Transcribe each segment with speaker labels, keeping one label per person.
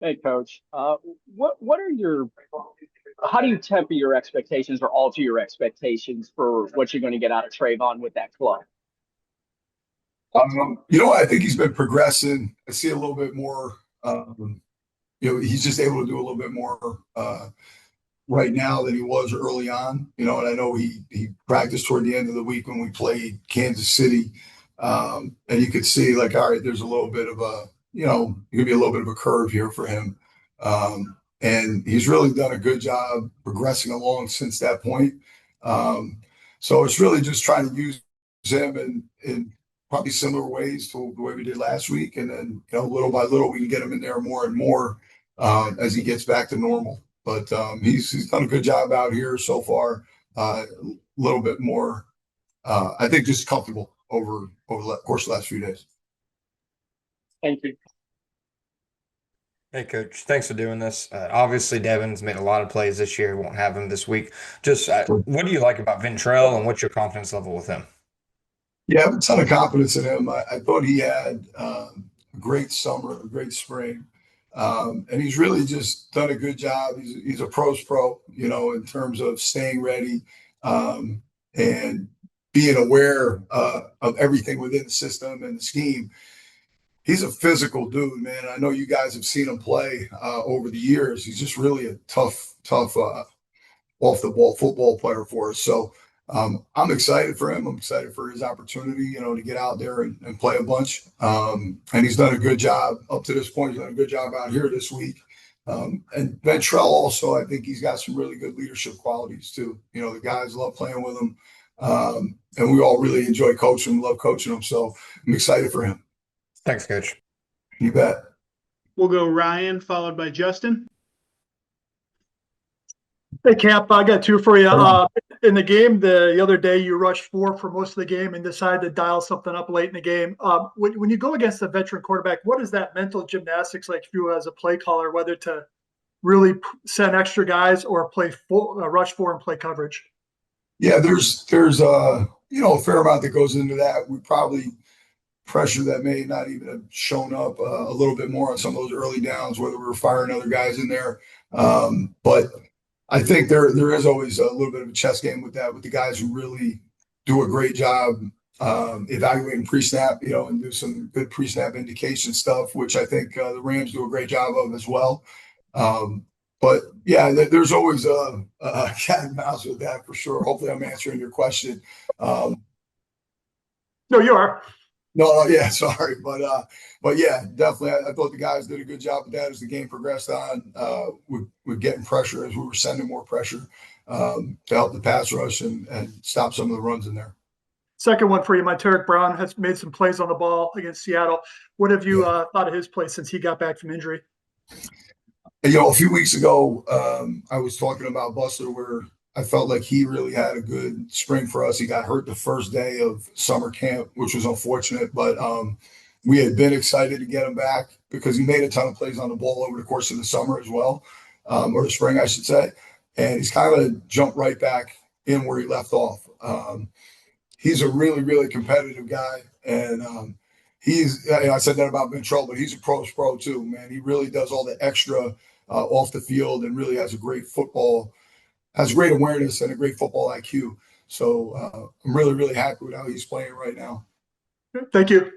Speaker 1: Hey, Coach. What are your how do you temper your expectations or alter your expectations for what you're going to get out of Trayvon with that club?
Speaker 2: I think he's been progressing. I see a little bit more. He's just able to do a little bit more right now than he was early on. And I know he practiced toward the end of the week when we played Kansas City, and you could see like, all right, there's a little bit of a, gonna be a little bit of a curve here for him. And he's really done a good job progressing along since that point. So it's really just trying to use him in probably similar ways to the way we did last week, and then little by little we can get him in there more and more as he gets back to normal. But he's done a good job out here so far. A little bit more, I think, just comfortable over the course of the last few days.
Speaker 1: Thank you.
Speaker 3: Hey, Coach. Thanks for doing this. Obviously, Devin's made a lot of plays this year. Won't have him this week. Just what do you like about Ventrell, and what's your confidence level with him?
Speaker 2: Yeah, I have a ton of confidence in him. I thought he had a great summer, a great spring, and he's really just done a good job. He's a pro's pro, in terms of staying ready and being aware of everything within the system and the scheme. He's a physical dude, man. I know you guys have seen him play over the years. He's just really a tough off the ball football player for us. So I'm excited for him. I'm excited for his opportunity, to get out there and play a bunch. And he's done a good job up to this point. He's done a good job out here this week. And Ventrell also, I think he's got some really good leadership qualities too. The guys love playing with him. And we all really enjoy coaching him, love coaching him. So I'm excited for him.
Speaker 3: Thanks, Coach.
Speaker 2: You bet.
Speaker 4: We'll go Ryan, followed by Justin.
Speaker 5: Hey, Camp, I got two for you. In the game the other day, you rushed four for most of the game and decided to dial something up late in the game. When you go against a veteran quarterback, what is that mental gymnastics like for you as a play caller, whether to really send extra guys or play full, rush four and play coverage?
Speaker 2: Yeah, there's a fair amount that goes into that. We probably pressure that may not even have shown up a little bit more on some of those early downs, whether we were firing other guys in there. But I think there is always a little bit of a chess game with that, with the guys who really do a great job evaluating pre-snap, and do some good pre-snap indication stuff, which I think the Rams do a great job of as well. But yeah, there's always a cat and mouse with that for sure. Hopefully, I'm answering your question.
Speaker 5: No, you are.
Speaker 2: No, yeah, sorry, but yeah, definitely. I thought the guys did a good job with that as the game progressed on. With getting pressure as we were sending more pressure to help the pass rush and stop some of the runs in there.
Speaker 5: Second one for you, Myterk Brown has made some plays on the ball against Seattle. What have you thought of his play since he got back from injury?
Speaker 2: A few weeks ago, I was talking about Buster, where I felt like he really had a good spring for us. He got hurt the first day of summer camp, which was unfortunate, but we had been excited to get him back because he made a ton of plays on the ball over the course of the summer as well, or the spring, I should say. And he's kind of jumped right back in where he left off. He's a really, really competitive guy. And I said that about Ventrell, but he's a pro's pro too, man. He really does all the extra off the field and really has great awareness and a great football IQ. So I'm really, really happy with how he's playing right now.
Speaker 5: Thank you.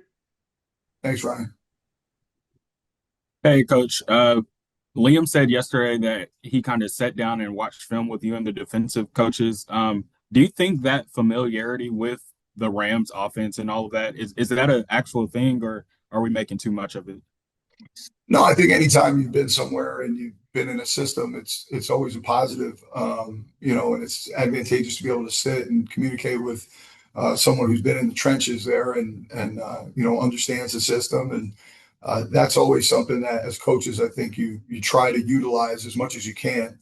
Speaker 2: Thanks, Ryan.
Speaker 6: Hey, Coach. Liam said yesterday that he kind of sat down and watched film with you and the defensive coaches. Do you think that familiarity with the Rams offense and all of that, is that an actual thing, or are we making too much of it?
Speaker 2: No, I think anytime you've been somewhere and you've been in a system, it's always a positive, and it's advantageous to be able to sit and communicate with someone who's been in the trenches there and understands the system. And that's always something that as coaches, I think you try to utilize as much as you can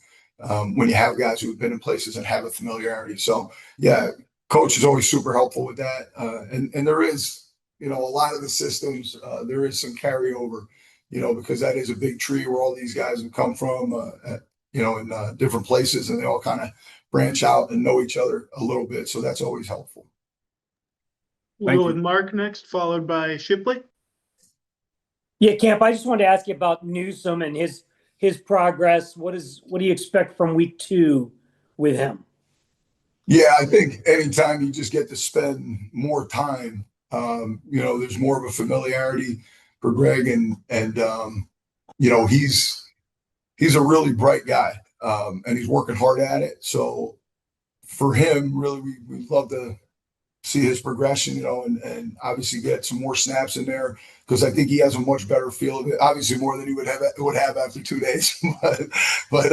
Speaker 2: when you have guys who have been in places and have a familiarity. So yeah, coach is always super helpful with that. And there is, a lot of the systems, there is some carryover, because that is a big tree where all these guys have come from, in different places, and they all kind of branch out and know each other a little bit. So that's always helpful.
Speaker 4: We'll go with Mark next, followed by Shipley.
Speaker 7: Yeah, Camp, I just wanted to ask you about Newsome and his progress. What do you expect from week 2 with him?
Speaker 2: Yeah, I think anytime you just get to spend more time, there's more of a familiarity for Greg, and he's a really bright guy, and he's working hard at it. So for him, really, we love to see his progression, and obviously get some more snaps in there because I think he has a much better feel of it. Obviously, more than he would have after 2 days, but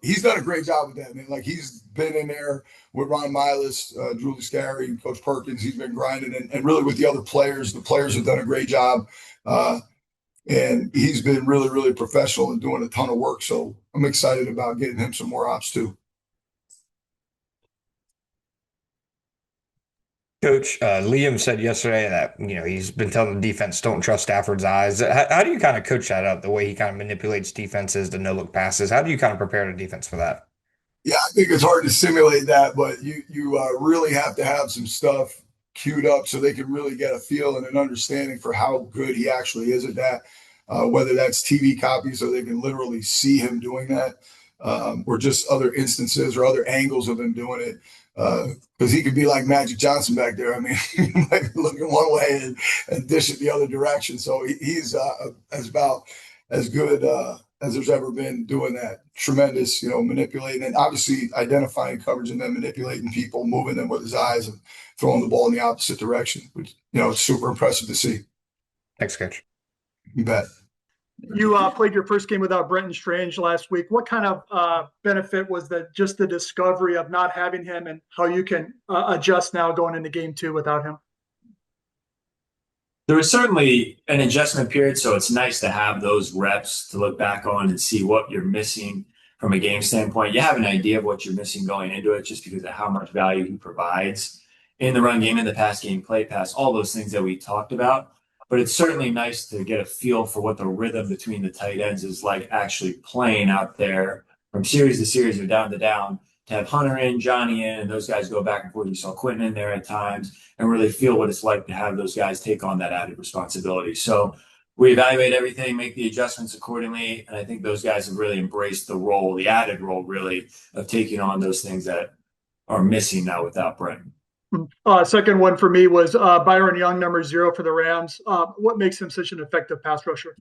Speaker 2: he's done a great job with that, man. Like he's been in there with Ron Milas, Julie Scary, Coach Perkins. He's been grinding, and really with the other players, the players have done a great job. And he's been really, really professional and doing a ton of work. So I'm excited about getting him some more ops too.
Speaker 3: Coach, Liam said yesterday that, he's been telling the defense, don't trust Stafford's eyes. How do you kind of coach that up, the way he kind of manipulates defenses, the no-look passes? How do you kind of prepare the defense for that?
Speaker 2: Yeah, I think it's hard to simulate that, but you really have to have some stuff queued up so they can really get a feel and an understanding for how good he actually is at that. Whether that's TV copies so they can literally see him doing that, or just other instances or other angles of him doing it. Because he could be like Magic Johnson back there. I mean, he might be looking one way and dish it the other direction. So he's as about as good as there's ever been doing that. Tremendous, manipulating and obviously identifying coverage and then manipulating people, moving them with his eyes and throwing the ball in the opposite direction, which, it's super impressive to see.
Speaker 3: Thanks, Coach.
Speaker 2: You bet.
Speaker 5: You played your first game without Brenton Strange last week. What kind of benefit was just the discovery of not having him and how you can adjust now going into game 2 without him?
Speaker 8: There was certainly an adjustment period, so it's nice to have those reps to look back on and see what you're missing from a game standpoint. You have an idea of what you're missing going into it just because of how much value he provides in the run game, in the pass game, play pass, all those things that we talked about. But it's certainly nice to get a feel for what the rhythm between the tight ends is like actually playing out there from series to series or down to down, to have Hunter in, Johnny in, and those guys go back and forth. You saw Quentin in there at times and really feel what it's like to have those guys take on that added responsibility. So we evaluate everything, make the adjustments accordingly. And I think those guys have really embraced the role, the added role really, of taking on those things that are missing now without Brenton.
Speaker 5: Second one for me was Byron Young, number 0 for the Rams. What makes him such an effective pass rusher?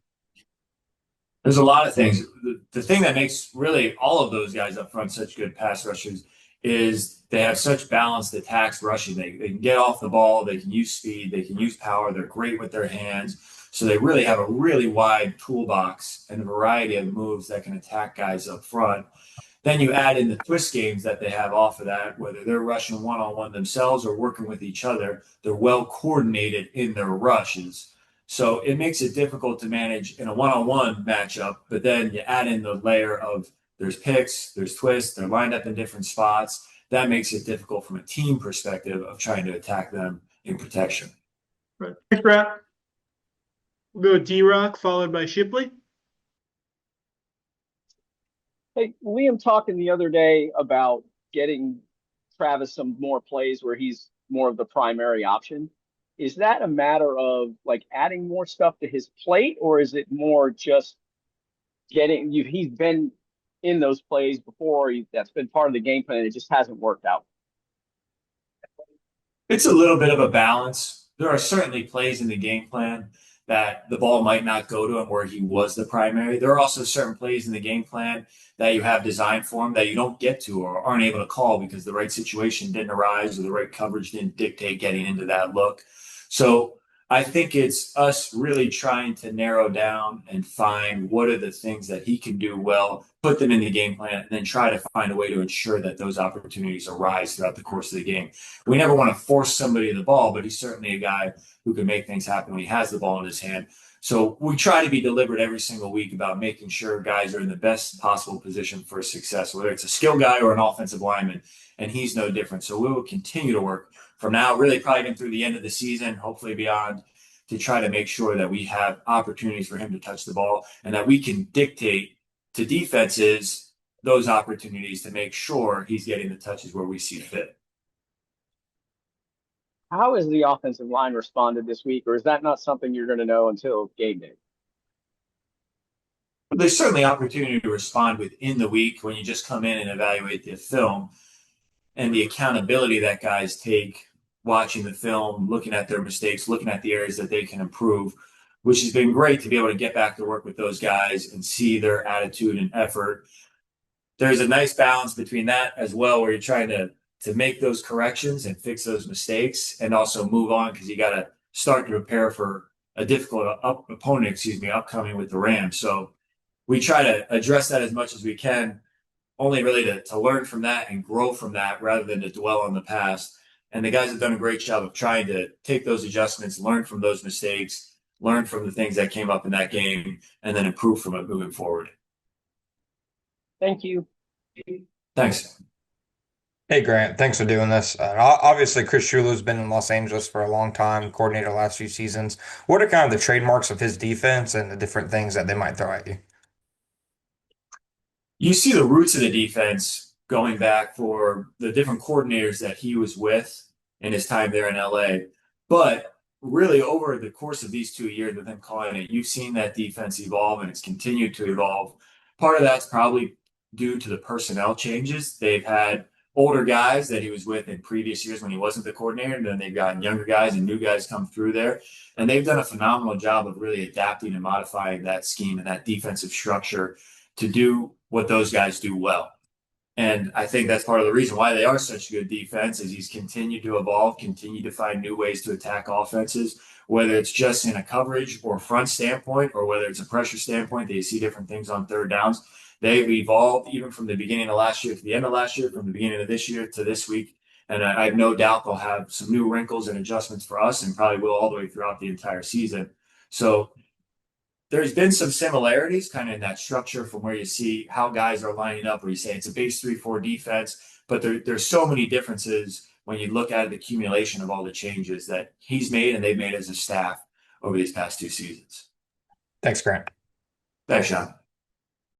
Speaker 8: There's a lot of things. The thing that makes really all of those guys up front such good pass rushers is they have such balanced attacks rushing. They can get off the ball. They can use speed. They can use power. They're great with their hands. So they really have a really wide toolbox and a variety of moves that can attack guys up front. Then you add in the twist games that they have off of that, whether they're rushing one-on-one themselves or working with each other. They're well coordinated in their rushes. So it makes it difficult to manage in a one-on-one matchup, but then you add in the layer of there's picks, there's twists, they're lined up in different spots. That makes it difficult from a team perspective of trying to attack them in protection.
Speaker 5: Right. Thanks, Brad.
Speaker 4: We'll go D-Rock, followed by Shipley.
Speaker 1: Hey, Liam talking the other day about getting Travis some more plays where he's more of the primary option. Is that a matter of like adding more stuff to his plate, or is it more just he's been in those plays before, that's been part of the game plan, it just hasn't worked out?
Speaker 8: It's a little bit of a balance. There are certainly plays in the game plan that the ball might not go to him where he was the primary. There are also certain plays in the game plan that you have designed for him that you don't get to or aren't able to call because the right situation didn't arise or the right coverage didn't dictate getting into that look. So I think it's us really trying to narrow down and find what are the things that he can do well, put them in the game plan, and then try to find a way to ensure that those opportunities arise throughout the course of the game. We never want to force somebody the ball, but he's certainly a guy who can make things happen when he has the ball in his hand. So we try to be deliberate every single week about making sure guys are in the best possible position for success, whether it's a skill guy or an offensive lineman, and he's no different. So we will continue to work from now, really probably through the end of the season, hopefully beyond, to try to make sure that we have opportunities for him to touch the ball and that we can dictate to defenses those opportunities to make sure he's getting the touches where we see fit.
Speaker 1: How has the offensive line responded this week, or is that not something you're going to know until game day?
Speaker 8: There's certainly opportunity to respond within the week when you just come in and evaluate the film, and the accountability that guys take watching the film, looking at their mistakes, looking at the areas that they can improve, which has been great to be able to get back to work with those guys and see their attitude and effort. There's a nice balance between that as well, where you're trying to make those corrections and fix those mistakes and also move on, because you got to start to prepare for a difficult opponent, upcoming with the Rams. So we try to address that as much as we can, only really to learn from that and grow from that rather than to dwell on the past. And the guys have done a great job of trying to take those adjustments, learn from those mistakes, learn from the things that came up in that game, and then improve from it moving forward.
Speaker 1: Thank you.
Speaker 8: Thanks.
Speaker 3: Hey, Grant, thanks for doing this. Obviously, Chris Shula's been in Los Angeles for a long time, coordinator the last few seasons. What are kind of the trademarks of his defense and the different things that they might throw at you?
Speaker 8: You see the roots of the defense going back for the different coordinators that he was with in his time there in LA. But really, over the course of these 2 years with him calling it, you've seen that defense evolve, and it's continued to evolve. Part of that's probably due to the personnel changes. They've had older guys that he was with in previous years when he wasn't the coordinator, and then they've gotten younger guys and new guys come through there. And they've done a phenomenal job of really adapting and modifying that scheme and that defensive structure to do what those guys do well. And I think that's part of the reason why they are such a good defense, is he's continued to evolve, continue to find new ways to attack offenses, whether it's just in a coverage or front standpoint, or whether it's a pressure standpoint that you see different things on third downs. They've evolved even from the beginning of last year to the end of last year, from the beginning of this year to this week. And I have no doubt they'll have some new wrinkles and adjustments for us, and probably will all the way throughout the entire season. So there's been some similarities kind of in that structure from where you see how guys are lining up, where you say it's a base 3-4 defense, but there's so many differences when you look at the accumulation of all the changes that he's made and they've made as a staff over these past 2 seasons.
Speaker 3: Thanks, Grant.
Speaker 8: Thanks, Sean.